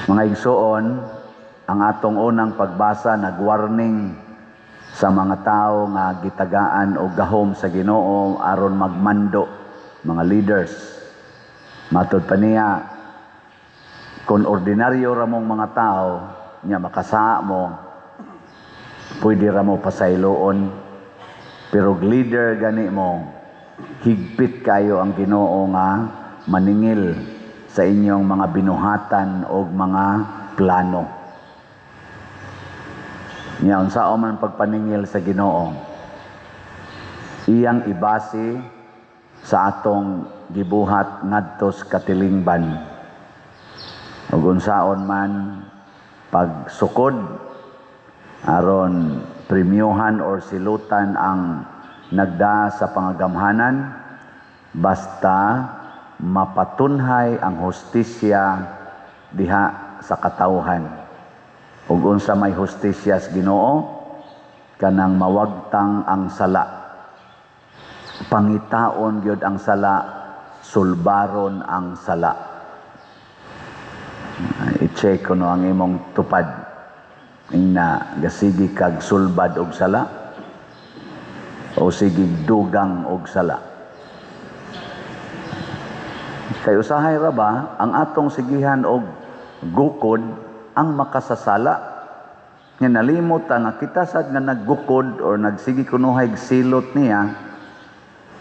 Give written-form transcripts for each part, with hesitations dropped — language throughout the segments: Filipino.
Mga igsoon, ang atong unang pagbasa nag-warning sa mga tao nga gitagaan o gahom sa Ginoo aron magmando, mga leaders. Matod pa niya, kung ordinaryo ramong mga tao, niya makasaa mo, pwede ramo pasayloon, pero leader gani mo, higpit kayo ang Ginoo nga maningil sa inyong mga binuhatan o mga plano. Nya unsa man pagpaningil sa Ginoo, iyang ibase sa atong gibuhat ngadto sa katilingban. Ug unsaon man pagsukod aron premyohan or silutan ang nagda sa pangagamhanan, basta mapatunhay ang hustisya diha sa katawhan. Ug unsa may hustisya sa Ginoo, kanang mawagtang ang sala, pangitaon gyud ang sala, sulbaron ang sala. I-check kuno ang imong tupad, ina gasigi kag sulbad og sala o sige dugang og sala. Kay usahay ra ba ang atong sigihan og gukod ang makasasala? Nga nalimot nga kita sad nga naggukod or nagsigi kunuhay silot niya,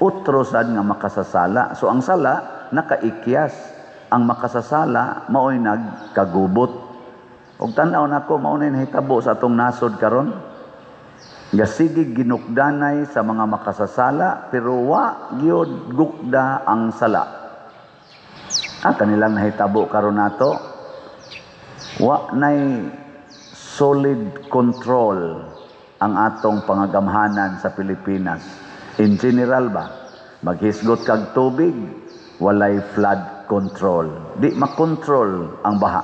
utro sad nga makasasala. So ang sala nakaikyas, ang makasasala mao'y nagkagubot. Og tan-aw nako mao na nahitabo sa atong nasod karon. Gasigi ginukdanay sa mga makasasala pero wa gyud gukda ang sala. Kanilang nahitabo karon nato, wa nay solid control ang atong pangagamhanan sa Pilipinas. In general ba, maghisgot kag tubig, walay flood control. Di makontrol ang baha.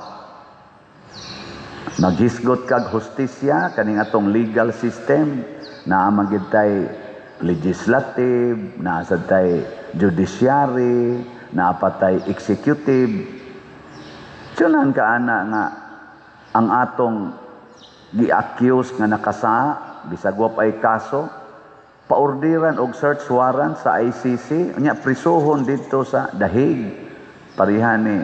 Maghisgot kag hustisya, kaning atong legal system, naa magid tay legislative, naa sad tay judiciary, naapatay executive. Sunan ka ana nga ang atong gi-accuse nga nakasa, bisag wa pay kaso, paordiran og search warrant sa ICC, nya prisuhon dito sa The Hague. Parihan ni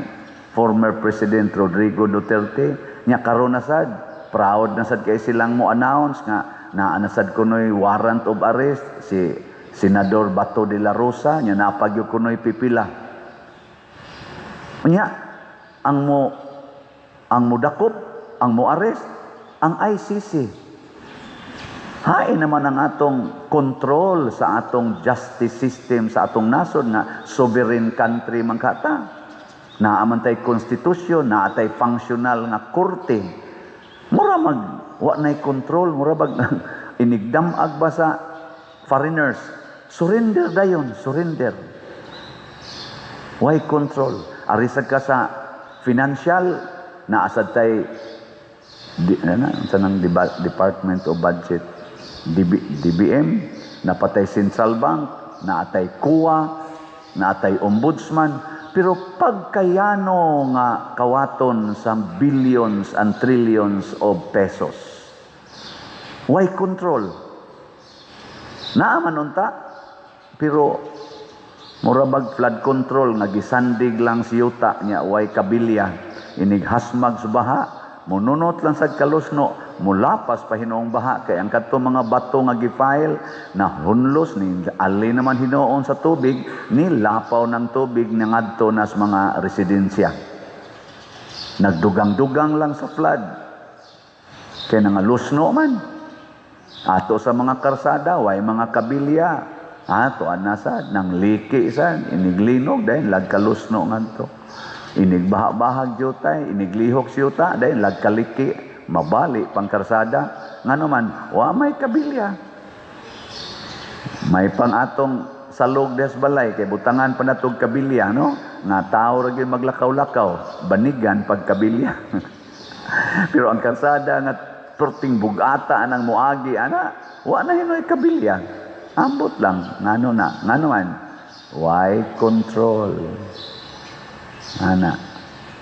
former President Rodrigo Duterte, nya karon na sad, proud na sad kay silang mo announce nga naanasad kunoy warrant of arrest si Senador Bato de la Rosa, nya napagyo kunoy pipila. Nya ang mudakop, ang mo arrest, ang ICC. Hain naman ang atong control sa atong justice system sa atong nasod nga sovereign country man kata. Naaman tay konstitusyon, naatay functional nga korte. Mura wa nay control, mura bag inigdamag ba sa foreigners. Surrender dayon, surrender. Why control? Arisag ka sa financial, naasad tay Department of Budget, DBM, napatay Central Bank, naatay COA, naatay Ombudsman, pero pagkayano nga kawaton sa billions and trillions of pesos. Why control? Naaman unta, pero murabag flood control nga gisandig lang si yuta nya way kabilya, inig hasmag sa baha, mununot lang sa kalusno, mulapas pa hinoong baha kay ang kadto mga bato nga gifile na hunlos ni ali naman hinoon sa tubig, ni lapaw ng tubig nga ngadto nas mga residensya. Nagdugang-dugang lang sa flood. Kay nangalusno man. Ato sa mga karsada way mga kabilya. Tuan nasad, nang liki sad, iniglinog, dahil lagkalusno nganto. Inigbaha-bahag jutay, iniglihok siyuta, dahil lagkaliki, mabali, pangkarsada. Nga naman, wa may kabilya. May pang atong salog des balay, kay butangan pa natog kabilya, no? Nga tao rin maglakaw-lakaw, banigan pagkabilya. Pero ang karsada nga perting bugata anang muagi, wa na hinoy kabilya. Ambot lang, ngano man, why control? Ana.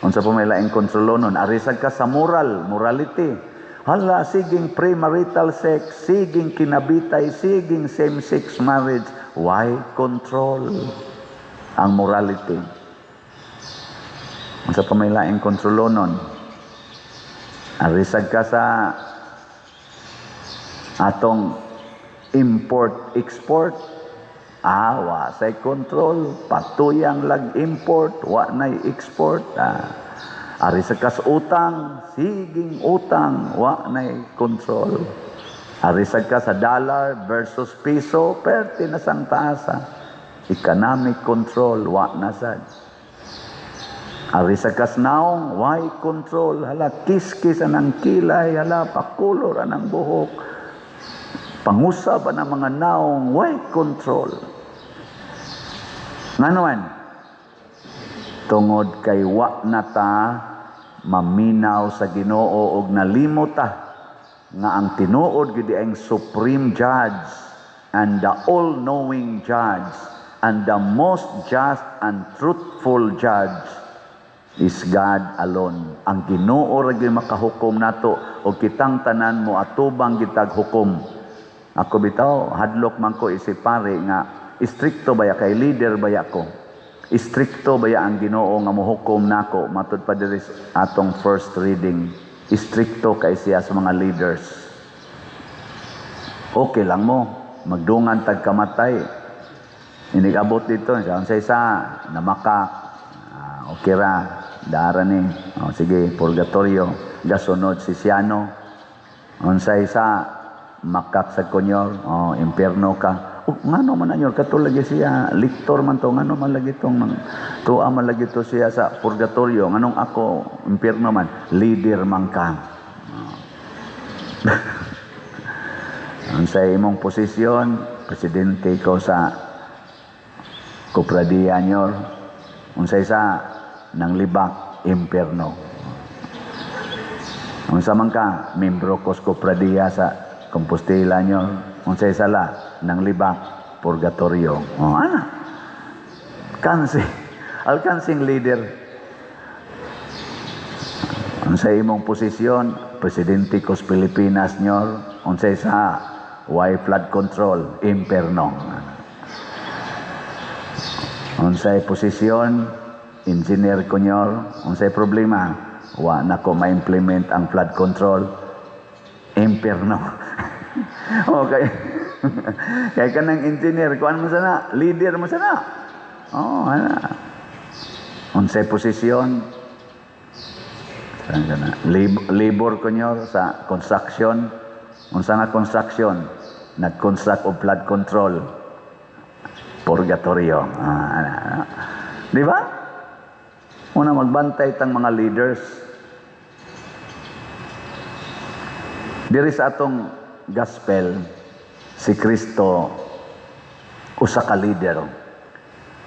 Unsa pa may laing kontrolonon? Arisag ka sa morality. Hala, siging premarital sex, siging kinabitay, siging same-sex marriage. Why control ang morality? Unsa pa may laing kontrolonon? Arisag ka sa atong import-export. Wa say control, patuyang lag-import, wa nay export. Ari sa kas utang, siging utang, wa nay control. Ari sa ka sa dollar versus piso, perti na sang taasa. Economic control, wa na sad. Ari sa kas naong, why control? Hala, kiskis anang kilay, hala, pakulor anang buhok. Pangusab ang mga naong, why control? Nga naman, tungod kay wa na ta maminaw sa Ginoo og nalimota nga ang tinuod gid ang supreme judge and the all-knowing judge and the most just and truthful judge is God alone. Ang Ginoo ra gyud makahukom nato og kitang tanan mo atubang gitag hukom. Ako bitaw hadlok man ko isip pare nga istrikto baya kay leader baya ko. Istrikto baya ang Ginoo nga mohukom nako matud pa diri atong first reading. Istrikto kay siya sa mga leaders. Okay lang mo magdungan tag kamatay. Inigabot dito sa isa namakak. Okay ra dara ni. Sige purgatorio gasunod si Siano. Unsay isa makak sa konyor, impierno ka. Ngano man anyor katulad siya liktor man to, ngano man lagi tong tuwa man lagi to siya sa purgatorio, nganong ako impierno man, leader man ka. Unsay imong posisyon, presidente ko sa Kupradiya nyor. Unsay sa nang libak impierno. Unsa man ka, membro ko sa Kupradiya sa Compostela nyor. Unsay sala nang libak purgatorio. Ana. Alkansing leader. Unsay imong posisyon, presidente ko sa Pilipinas nyor. Unsay sa why flood control, imperno. Unsay posisyon, engineer ko nyor. Unsay problema, wa nako ma-implement ang flood control, imperno. Okay. Kaya ka ng engineer, kuan mo sana, leader mo sana. Ana. Unsay posisyon? Saan ka na? Labor ko nyo sa construction. Unsa nga construction? Nag-construct of flood control. Purgatorio. Di ba? Una magbantay tang mga leaders. Diri sa atong gospel, si Kristo usa ka leader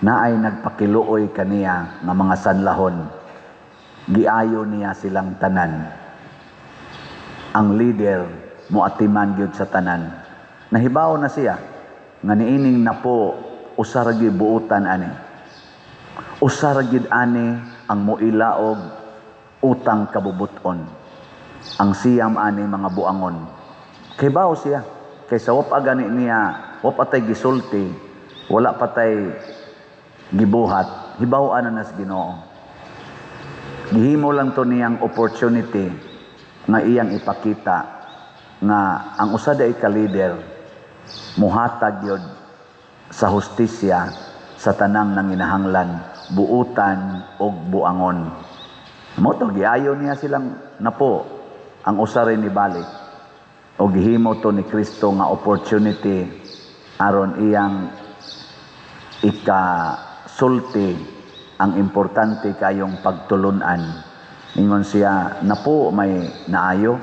na ay nagpakiluoy kaniya nga mga sanlahon. Giayo niya silang tanan. Ang leader moatiman gyud sa tanan. Nahibaw na siya nga niining napo usa ra gyud buutan ani. Usa ra gyud ani ang moilaog utang kabubuton. Ang siyam ani mga buangon. Kay bawo siya kay sa wap agani niya, wap atay gisulti, wala patay gibuhat, hibaw-an na nas Ginoo. Gihimo lang to niyang opportunity nga iyang ipakita nga ang usa day ka leader muhatag yod sa hustisya sa tanang nanginahanglan, buutan og buangon. Mo to giayo niya silang napo ang usa rin ni balik. O gihimo to ni Kristo nga opportunity aron iyang ikasulti ang importante kayong pagtulunan. Ingon siya, napo may naayo,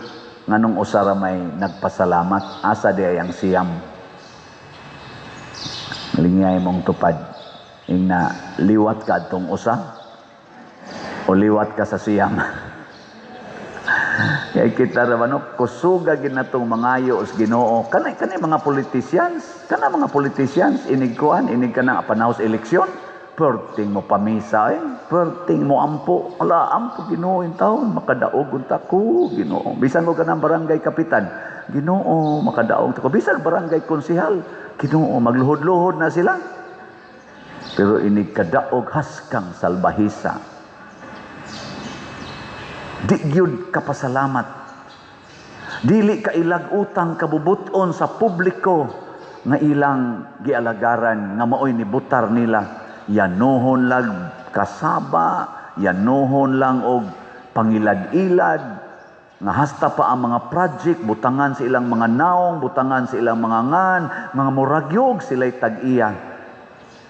nganong usara may nagpasalamat, asa di ay ang siyam. Lingay mong tupad, ing na liwat ka atong usa, o liwat ka sa siyam. Kaya kita raman, kusuga ginatong mangayo os Ginoo. Kanay mga politicians, inig kuan, inig ka na panahos eleksyon. perting mo pamisa, perting mo ampo. Ala, ampo Ginoo in taon, makadaog unta ko, Ginoo. Bisan mo ka ng barangay kapitan, Ginoo, makadaog ko. Bisan barangay konsehal, Ginoo, magluhod-luhod na sila. Pero ini kadaog haskang salbahisa. Di gyud kapasalamat. Dili ka ilag utang kabubuton sa publiko nga ilang gialagaran nga maoy ni butar nila. Yanuhon lang kasaba, yanuhon lang og pangilad-ilad, nga hasta pa ang mga project, butangan sa ilang mga naong, butangan sa ilang mga ngan, mga muragyog sila'y tag-iya.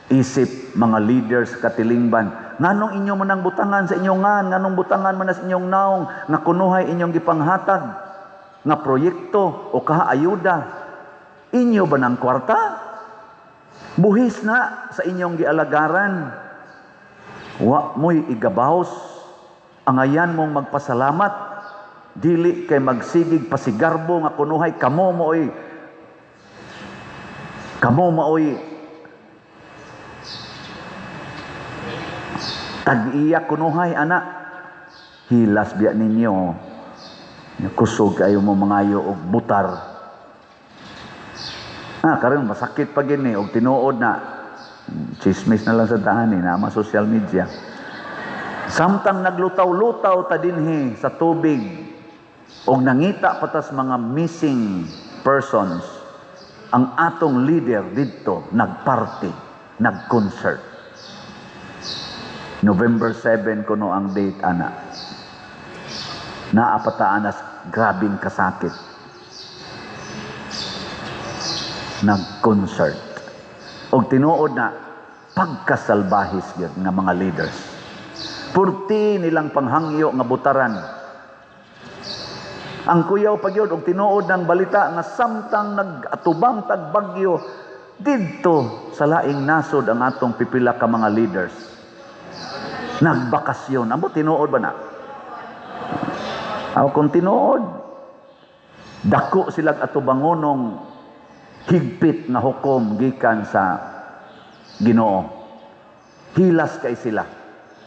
Isip mga leaders katilingban, nganong inyo man ang butangan sa inyong ngan, nganong butangan man sa inyong naong, nga kunuhay inyong gipanghatag, nga proyekto o kaayuda, inyo ba ng kwarta? Buhis na sa inyong gialagaran. Wa mo'y igabahos. Angayan mong magpasalamat. Dili kay magsigig pasigarbo nga kunuhay. Kamo maoy tag-iya kunuhay, anak. Hilas biya ninyo. Kusog kayo mo mangayo og butar. Karon masakit pa gini og tinuod na chismis na lang sa daan na ama social media. Samtang naglutaw-lutaw ta dinhi sa tubig og nangita patas mga missing persons, ang atong leader didto nagparty, nagconcert. November 7 kuno ang date, ana. Naapataan as grabing kasakit. Nag-concert. O tinuod na pagkasalbahis yun nga mga leaders. Purti nilang panghangyo nga butaran. Ang kuyaw pa yun, og tinuod ng balita nga samtang nag-atubang tagbagyo didto sa laing nasod ang atong pipila ka mga leaders. Nagbakasyon. Amo tinuod ba na? Kung tinuod, dako silang atubangonong higpit na hukom gikan sa Ginoo. Hilas kay sila.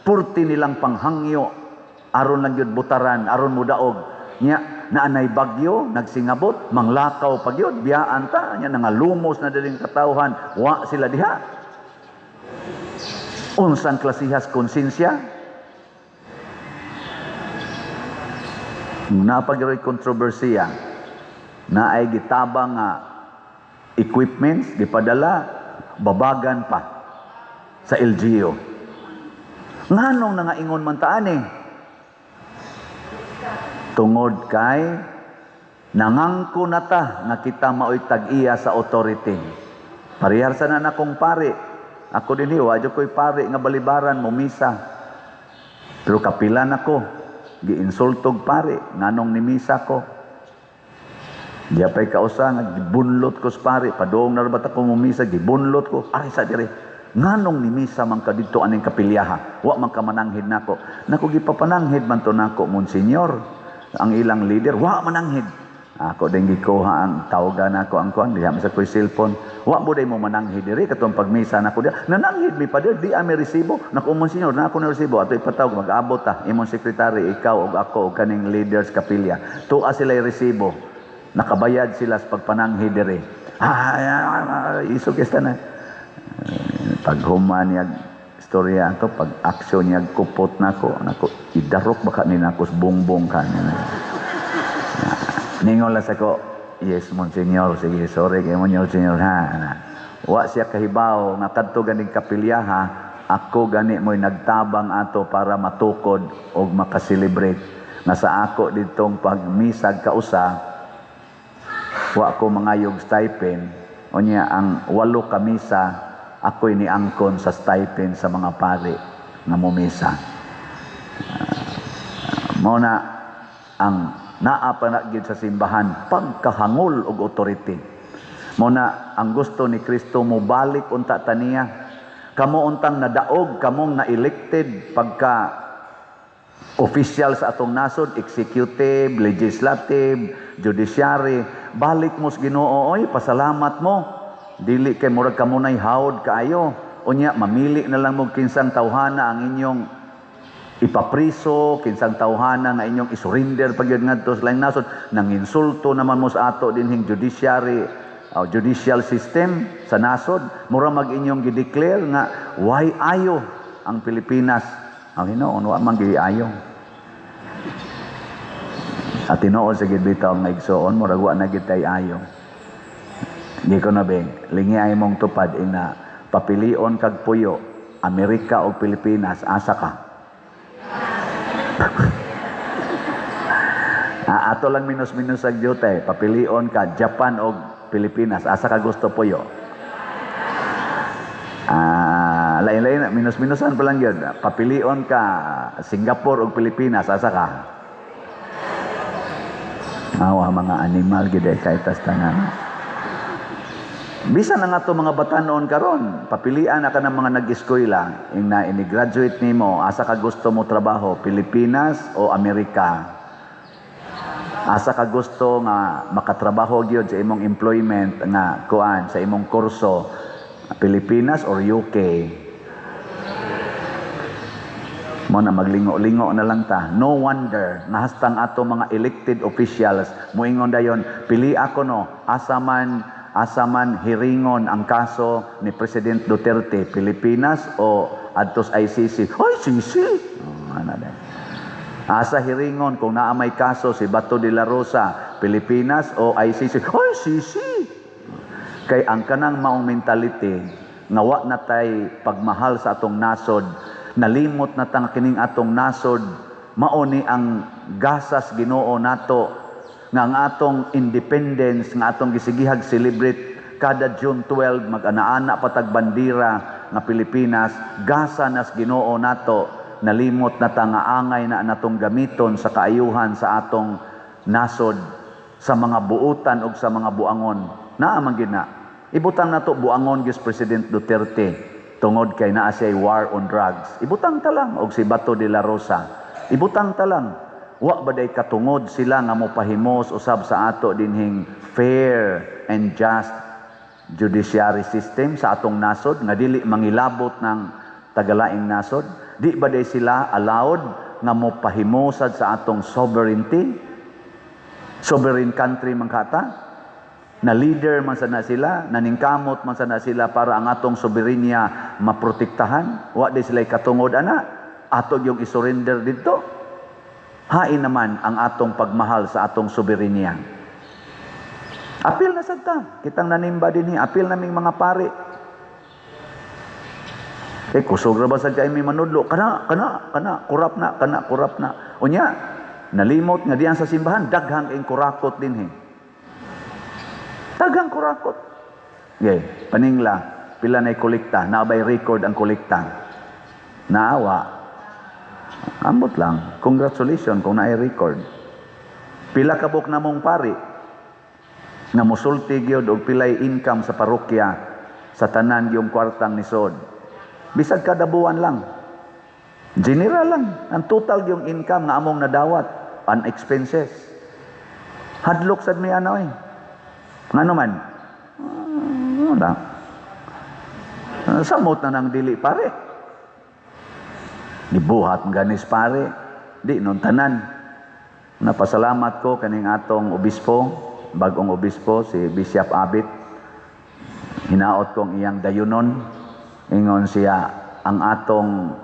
Purti nilang panghangyo aron lang yun butaran, aron mudaog. Nya naanay bagyo, nagsingabot, manglakaw pagyod, biyaan ta, nya nangalumos na daling katawhan, wa sila diha. Unsang klasihas konsensya? Napagyoy kontrobersiya na ay gitabang nga equipments, gipadala, babagan pa sa LGU. Nganong nangaingon man taan tungod kay nangangko na ta nga kita maoy tag-iya sa authority. Parihar sa na akong pare. Ako din wadyo ko'y pare nga balibaran mo misa. Pero kapilan ako, giinsultog pare, nganong ni misa ko. Di apay kausa nga gibunlot ko sa pare, padong narabat ako mumisa, gibunlot ko, ari sa dire. Nganong ni misa man ka dito aning kapilyaha, wa man ka mananghid nako. Nako gipapananghid man to nako Monsenyor, ang ilang leader, wa mananghid. Ako din gikuha ang tawagan nako ang kuan, diha sa ko'y cellphone. Wa mo day mo mananghid dire katong pagmisa nako dia. Nananghid mi pa dire, di ami resibo. Nako Monsenyor, nako na resibo ato ipatawag mag-abot ta imong secretary, ikaw ug ako ug kaning leaders kapilya. Tuwa sila resibo. Nakabayad sila sa pagpananghid dire. Isog na. Paghuman niya istorya to, pag aksyon niya kupot nako, idarok baka ni nako bongbong kan. Ningon lang sa ko, yes Monsenyor, sige sorry kay Monsenyor ha. Wa siya kahibaw nga kadto ganing kapilyaha, ako gani mo'y nagtabang ato para matukod o makaselebrate. Nga sa ako ditong pagmisag kausa, wa ko mangayog stipend. O niya, ang 8 kamisa, ako'y niangkon sa stipend sa mga pare nga mumisa. Muna, ang naapanagid sa simbahan, pagkahangol og authority. Muna, ang gusto ni Kristo mo balik unta taniya. Kamo untang nadaog, kamong na-elected pagka official sa atong nasod, executive, legislative, judiciary, balik mo sa Ginoo, oy, pasalamat mo. Dili kay murag kamunay hawd kaayo. Unya, mamili na lang mo kinsang tawhana ang inyong ipapriso, kinsang tawhana nga inyong isurrender pag yun nga sa laing nasod. Nanginsulto naman mo sa ato dinhing judicial system sa nasod. Mura mag inyong gideclare nga, why ayo ang Pilipinas? Ang hinoon, wa man giayo. At tinuod sa gidbitaw nga igsoon, murag wa na gitay ayo. Di ko na beng, lingi ay mong tupad ina papilion kag puyo, Amerika o Pilipinas, asa ka? Ato lang minus-minus ag jutay, papilion ka Japan o Pilipinas, asa ka gusto puyo? Lain-lain, minus-minusan pa lang yun. Papilion ka Singapore o Pilipinas, asa ka? Mawa mga animal, gide kahit tastangan. Bisa na nga to mga batanon karon, papilian na ka ng mga nag-eskwela, ini-graduate nimo, asa ka gusto mo trabaho, Pilipinas o Amerika? Asa ka gusto nga makatrabaho gyud sa imong employment nga kuan sa imong kurso, Pilipinas or UK? Mo na maglingo-lingo na lang ta. No wonder nga hastang ato mga elected officials moingon dayon, pili ako no, asaman hiringon ang kaso ni President Duterte, Pilipinas o adtos ICC? Ay, sisi. Asa hiringon kung naa may kaso si Bato de la Rosa, Pilipinas o ICC? Ay, sisi. Kay ang kanang maong mentality nga wa na tay pagmahal sa atong nasod, nalimot na tang kining atong nasod, mao ni ang gasas Ginoo nato nga ang atong independence nga atong gisigihag celebrate kada June 12 mag-ana-ana patag bandira nga Pilipinas, gasa nas Ginoo nato, nalimot na ta nga angay na natong gamiton sa kaayuhan sa atong nasod, sa mga buutan ug sa mga buangon. Naa man gid na ibutang nato buangon gyud President Duterte tungod kay naa siya war on drugs. Ibutang ta lang og si Bato de la Rosa. Ibutang ta lang. Wa ba day katungod sila nga mopahimos usab sa ato dinhing fair and just judiciary system sa atong nasod nga dili mangilabot ng tagalaing nasod? Di ba day sila allowed nga mopahimosad sa atong sovereignty? Sovereign country man kata? Na leader man sana sila, naningkamot man sana sila para ang atong soberenya maprotektahan. Wa di sila katungod ana, ato yung isurrender dito. Hain naman ang atong pagmahal sa atong soberenya. Apil na sad ta, kitang nanimba dinhi, apil naming mga pari. Kay kusog ra ba sad kay may manudlo, kana kurap na. Unya, nalimot nga diyan sa simbahan daghang ing kurakot dinhi. Daghang kurakot. Okay, paningla, pila na'y kolekta, naabay record ang kolekta. Naawa. Ambot lang. Congratulations kung na'y record. Pila kabuk na mong pari na musulti gyud og pilay income sa parokya sa tanan yung kwartang nisod. Bisag kada buwan lang. General lang. Ang total yung income nga among nadawat on expenses. Hadlok sad may ano eh. Ano man? Wala. Samot na nang dili pare. Gibuhat ng ganis pare. Di nun tanan. Napasalamat ko kaning atong obispo, bagong obispo, si Bishop Abit. Hinaot kong iyang dayunon. Ingon siya, ang atong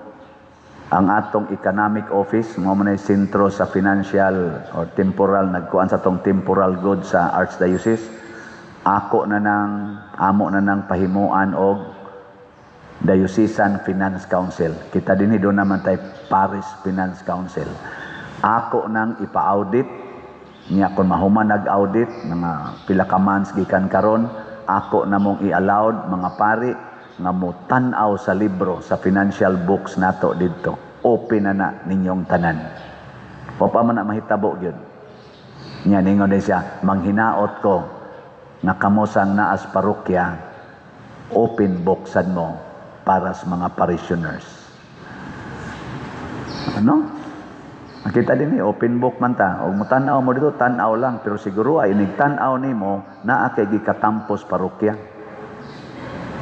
economic office, mo man ay sentro sa financial or temporal, nagkuan sa tong temporal goods sa Archdiocese. Amo na nang pahimuan og Diocesan Finance Council. Kita dinhi do naman tay Parish Finance Council. Ako nang ipa-audit niya kon mahuman nag-audit mga pila ka months gikan karon, ako na mong i-allowed mga pari nga mo tan-aw sa libro sa financial books nato didto. Open na ninyong tanan. O pa man na mahitabo gyud. Nya ningon din siya, manghinaot ko na kamosang naas parokya, open booksan mo para sa mga parishioners. Ano? Nakita din open book man ta. O mutanaw mo dito, tanaw lang. Pero siguro ay nagtanaw ni mo na kay gikatampos parokya.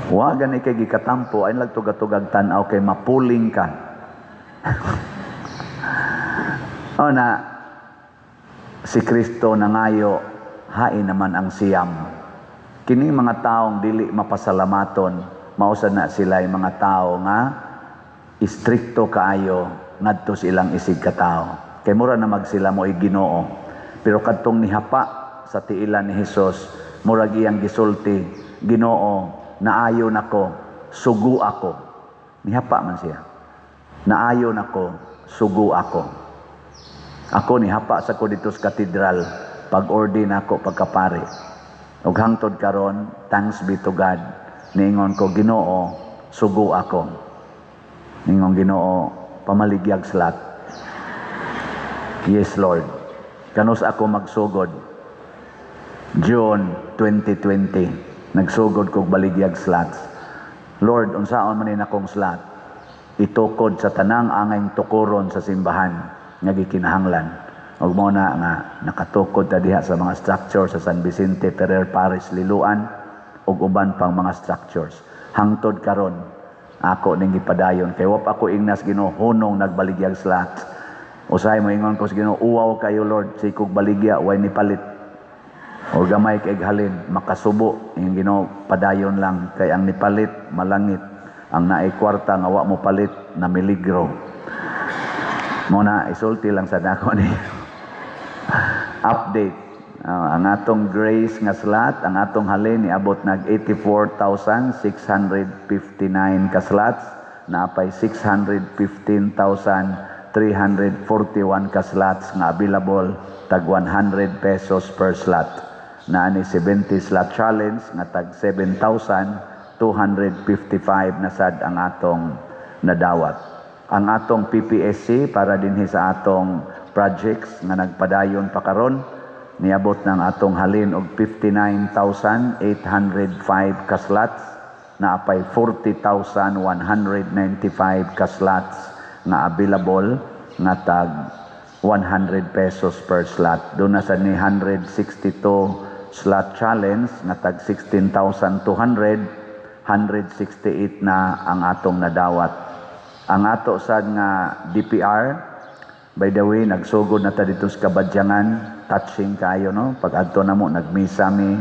Wa gani kay gikatampo ay nagtugag-tugag tan-aw kay mapuling ka. O na si Kristo nangayo hain naman ang siyam. Kini mga taong dili mapasalamaton mausad na sila mga tao nga istrikto kaayo ngadto silang isig ka tao. Kay mura na magsila mo Ginoo. Pero kadtong nihapa sa tiilan ni Hesus murag iyang gisulti, Ginoo, naayo nako, sugo ako. Nihapa man siya. Naayo nako, sugo ako. Ako nihapa sa ko dito sa katedral, pag-ordain ako pagkapare. Ug hangtod karon, thanks be to God, niingon ko, Ginoo, sugo ako. Niingon Ginoo, pamaligyag slat. Yes, Lord. Kanus ako magsugod. June 2020, nagsugod kog baligyag slots. Lord, unsaon man ni akong slot? Itukod sa tanang angay tukuron sa simbahan nga gikinahanglan. Ug mo na nga nakatukod ta diha sa mga structure sa San Vicente Ferrer Parish Liloan ug uban pang mga structures. Hangtod karon ako ning gipadayon kay wap ako ingnas Ginoo hunong nagbaligyag slots. Usahay mo ingon ko sa Ginoo, uwaw kayo Lord, sikog baligya way ni palit. O gamay kay halin makasubo yung Ginoo padayon lang kay ang nipalit malangit, ang naay kwarta nga wa mo palit na miligro. Muna isulti lang sa dako ni update. Ang atong grace nga slot, ang atong halin niabot nag 84,659 ka slots, naapay 615,341 ka slots nga available, tag 100 pesos per slot. Na ni 70 slot challenge nga tag 7,255 na sad ang atong nadawat. Ang atong PPSC para dinhi sa atong projects nga nagpadayon pa karon niabot ng atong halin og 59,805 ka slots, naapay 40,195 ka slots nga available nga tag 100 pesos per slot. Doon na sa ni 162 slot challenge nga tag 16,200, 168 na ang atong nadawat. Ang ato sad nga DPR, by the way, nagsugod na ta dito sa Kabadyangan, touching kayo no, pag adto na mo nagmisa mi.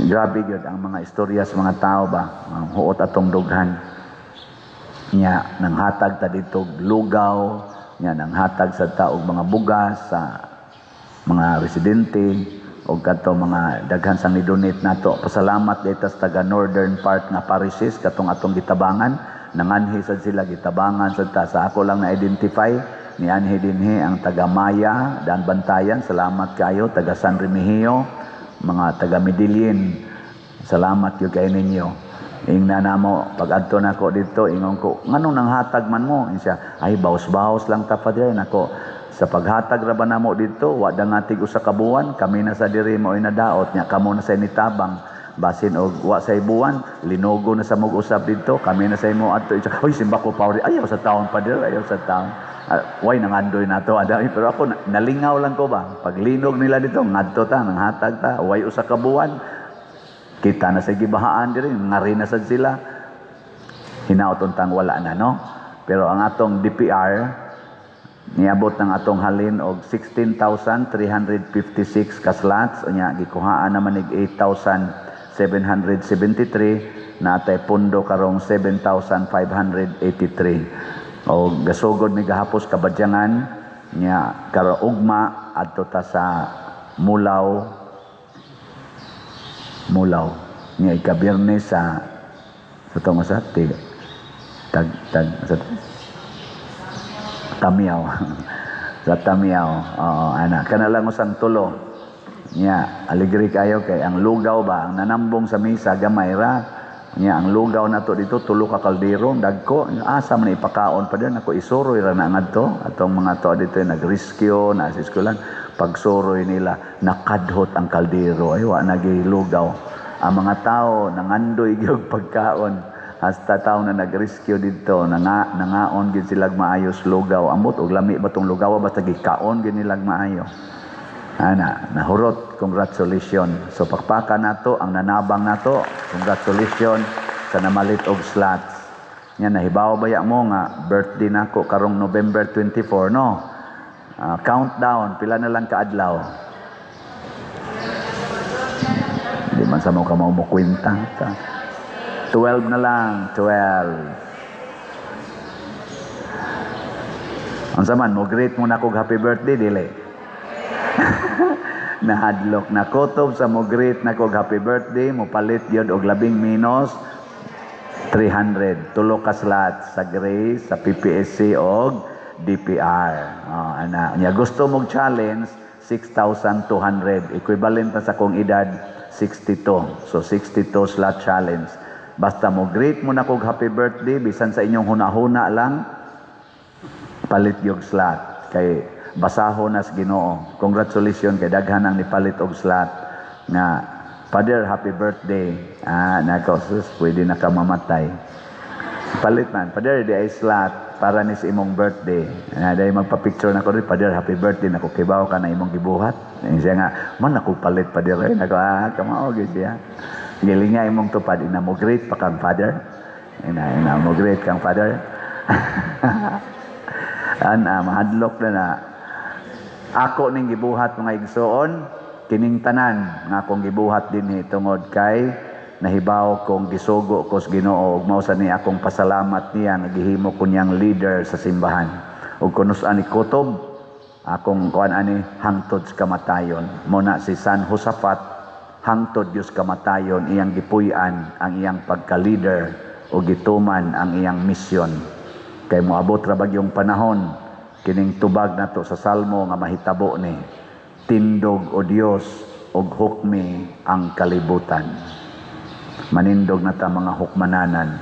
Grabe gyud ang mga istorya sa mga tao ba, ang huot atong dughan. Nya nang hatag ta dito lugaw, nya nang hatag sa taog mga bugas sa mga residente o kato mga daghan sang ni-donate nato. Pasalamat dito sa taga northern part nga parishes katong atong gitabangan, nanganhi sad sila gitabangan sad ta. Sa ako lang na identify ni anhi dinhi ang taga Maya daan Bantayan, salamat kayo. Taga San Remigio, mga taga Medellin, salamat gyud kay ninyo. Ingna namo pag adto nako dito ingon ko nganong nang hatag man mo siya, ay baos-baos lang ta padre nako. Sa paghatag ra ba namo dito wa dangatig usa ka buwan, kami na sa diri mo inadaot nya kamo na sa nitabang basin og wa say buwan linugo na sa mog usab dito, kami na sa imo adto. Oy simba ko pawri ayaw sa taon padre, ayaw sa taon. Way nangandoy nato ada, pero ako nalingaw lang ko ba pag linog nila dito ngadto ta nang hatag ta way usa ka buwan. Kita na sa gibahaan diri, ngari na sad sila. Hinaot untang wala na no. Pero ang atong DPR niabot ng atong halin og 16,356 ka slots, unya gikuhaan naman ig 8,773, natay pundo karong 7,583. O gasugod mi gahapos Kabadyangan nya karo ugma adto ta sa Mulaw nga ikabiyernes sa tong sa tag sa Tamiaw sa Tamiaw. Ana kana lang usang tulo nya aligri kayo kay ang lugaw ba ang nanambong sa misa gamay ra nya ang lugaw nato dito tulo ka kaldero dagko asa man ipakaon pa din ako isuroy ra na ngadto atong mga to dito nag-rescue na sa eskwelahan. Pagsuroy nila nakadhot ang kaldero ay wa nagilugaw. Ang mga tao nangandoy gyud pagkaon hasta tao na nag-rescue dito nangaon gid sila maayos lugaw. Ambot og lami ba tong lugaw basta gikaon gid nila maayo. Ana, nahurot, congratulations. So pakpakan nato ang nanabang nato. Congratulations sa namalit og slots. Nya nahibaw baya mo nga birthday nako karong November 24 no. Countdown, pila na lang kaadlaw. Di man sa mo ka mo kwenta. 12 na lang, 12. Ang saman mo greet mo na kog happy birthday dili. Nahadlok na kutob sa mo greet na kog happy birthday, mo palit yun og labing minus 300 tulo ka slots sa Grace, sa PPSC og DPR. Ana nya gusto mog challenge 6,200 equivalent na sa kong edad 62. So 62 slot challenge. Basta mo greet mo na kog happy birthday bisan sa inyong hunahuna lang palit yung slot kay basahon nas Ginoo. Congratulations kay daghan ang nipalit og slot nga Father, happy birthday. Nako, sus, pwede na ka mamatay. Palit man. Father, di ay slot para ni sa imong birthday. Dahil magpa-picture na ko rin, Father, happy birthday. Nako, kibaw ka na imong gibuhat. Siya nga, man ako palit, Father. Nako, kamaog siya. Giling nga imong tupad. Ina mo great pa kang Father. Ina mo great kang Father. Mahadlok na ako ning gibuhat mga igsoon. Kining tanan nga akong gibuhat dinhi tungod kay nahibaw kong gisugo ko sa Ginoo ug mao sa ni akong pasalamat niya nga gihimo ko niyang leader sa simbahan. Ug kunus-an ni kutob akong kuan ani hangtod sa kamatayon. Mo na si San Josaphat hangtod Dios kamatayon iyang gipuy-an ang iyang pagka-leader ug gituman ang iyang misyon. Kay moabot ra bagyong panahon kining tubag nato sa Salmo nga mahitabo ni tindog o Dios og hukmi ang kalibutan. Manindog na ta mga hukmananan